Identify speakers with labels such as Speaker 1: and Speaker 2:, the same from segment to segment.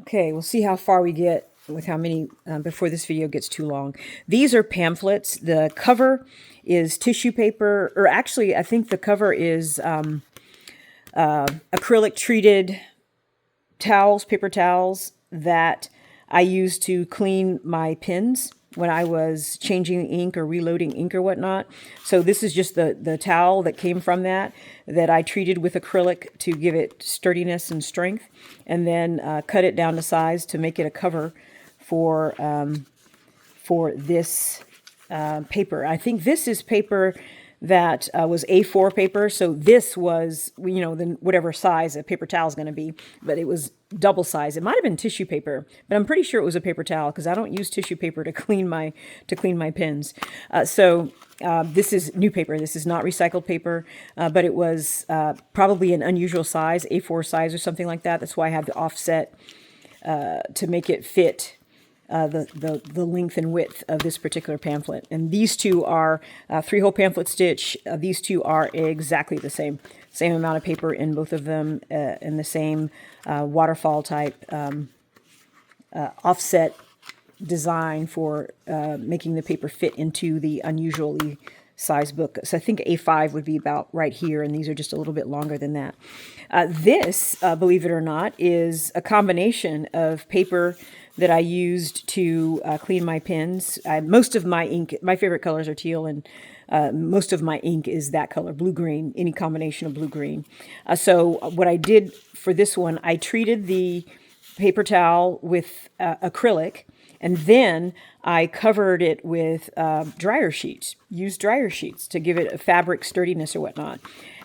Speaker 1: Okay, we'll see how far we get with how many before this video gets too long. These are pamphlets. The cover is tissue paper, or actually, I think the cover is acrylic treated towels, paper towels that I use to clean my pens when I was changing ink or reloading ink or whatnot. So this is just the towel that came from that I treated with acrylic to give it sturdiness and strength, and then cut it down to size to make it a cover for this paper. I think this is paper that was A4 paper. So this was, then whatever size a paper towel is going to be, but it was double size. It might have been tissue paper, but I'm pretty sure it was a paper towel because I don't use tissue paper to clean my pens. This is new paper. This is not recycled paper, but it was probably an unusual size, A4 size or something like that. That's why I have the offset to make it fit the length and width of this particular pamphlet. And these two are 3-hole pamphlet stitch. These two are exactly the same amount of paper in both of them, in the same waterfall type offset design for making the paper fit into the unusually size book. So I think A5 would be about right here, and these are just a little bit longer than that. This, believe it or not, is a combination of paper that I used to clean my pens. Most of my ink, my favorite colors are teal, and most of my ink is that color, blue-green, any combination of blue-green. So what I did for this one, I treated the paper towel with acrylic, and then I covered it with dryer sheets, used dryer sheets to give it a fabric sturdiness or whatnot.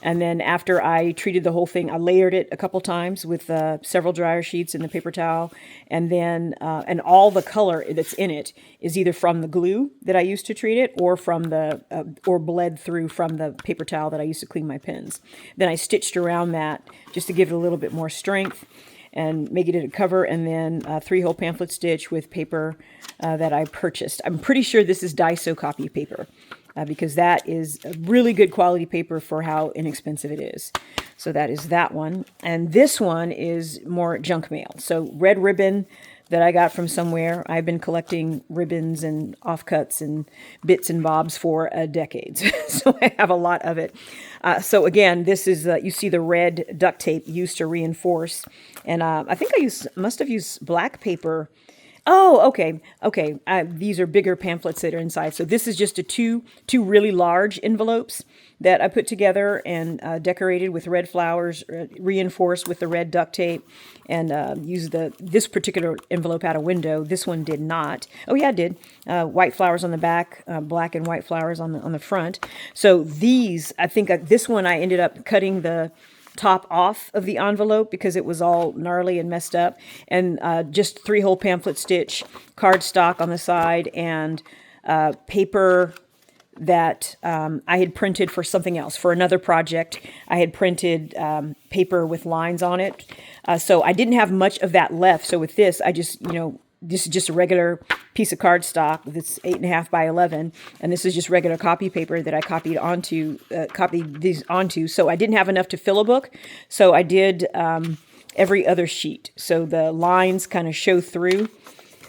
Speaker 1: And then after I treated the whole thing, I layered it a couple times with several dryer sheets in the paper towel. And then, and all the color that's in it is either from the glue that I used to treat it or from or bled through from the paper towel that I used to clean my pens. Then I stitched around that just to give it a little bit more strength and make it a cover, and then 3-hole pamphlet stitch with paper that I purchased. I'm pretty sure this is Daiso copy paper because that is a really good quality paper for how inexpensive it is. So that is that one. And this one is more junk mail. So red ribbon that I got from somewhere. I've been collecting ribbons and offcuts and bits and bobs for decades. So I have a lot of it. So again, this is, you see the red duct tape used to reinforce. And I think must have used black paper. Oh, okay. These are bigger pamphlets that are inside. So this is just two really large envelopes that I put together and decorated with red flowers, reinforced with the red duct tape, and used this particular envelope had a window. This one did not. Oh yeah, it did. White flowers on the back, black and white flowers on the front. So these, I think this one I ended up cutting the top off of the envelope because it was all gnarly and messed up, and just 3-hole pamphlet stitch, cardstock on the side, and paper that I had printed for something else, for another project. I had printed paper with lines on it. So I didn't have much of that left. So with this, I just, this is just a regular piece of cardstock that's 8.5 by 11, and this is just regular copy paper that I copied these onto. So I didn't have enough to fill a book, so I did every other sheet. So the lines kind of show through,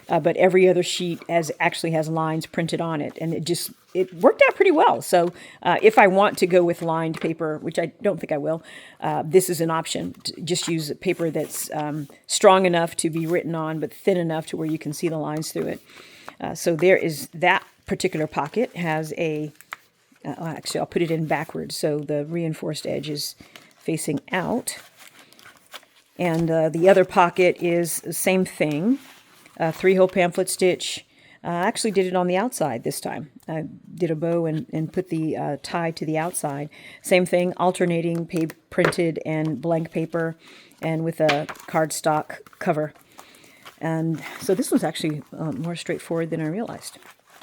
Speaker 1: but every other sheet actually has lines printed on it, and it worked out pretty well. So if I want to go with lined paper, which I don't think I will, this is an option. Just use paper that's strong enough to be written on, but thin enough to where you can see the lines through it. So there is that particular pocket has actually I'll put it in backwards so the reinforced edge is facing out. And the other pocket is the same thing. 3-hole pamphlet stitch. I actually did it on the outside this time. I did a bow and put the tie to the outside. Same thing, alternating printed and blank paper, and with a cardstock cover. And so this was actually more straightforward than I realized.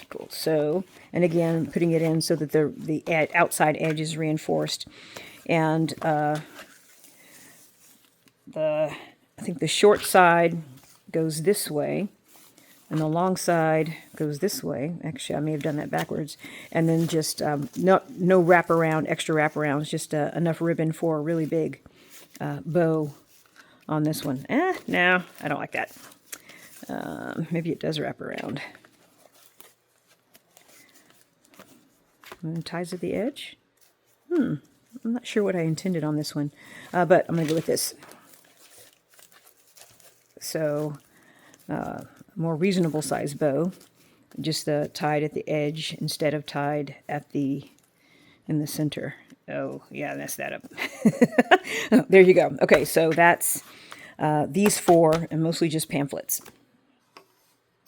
Speaker 1: Cool. So, and again, putting it in so that the outside edge is reinforced. And I think the short side goes this way, and the long side goes this way. Actually, I may have done that backwards. And then just no wraparound, extra wraparounds, just enough ribbon for a really big bow on this one. No, I don't like that. Maybe it does wrap around. And ties at the edge. I'm not sure what I intended on this one, but I'm going to go with this. So, more reasonable size bow, just tied at the edge instead of tied at in the center. Oh, yeah, messed that up. Oh, there you go. Okay, so that's these four, and mostly just pamphlets.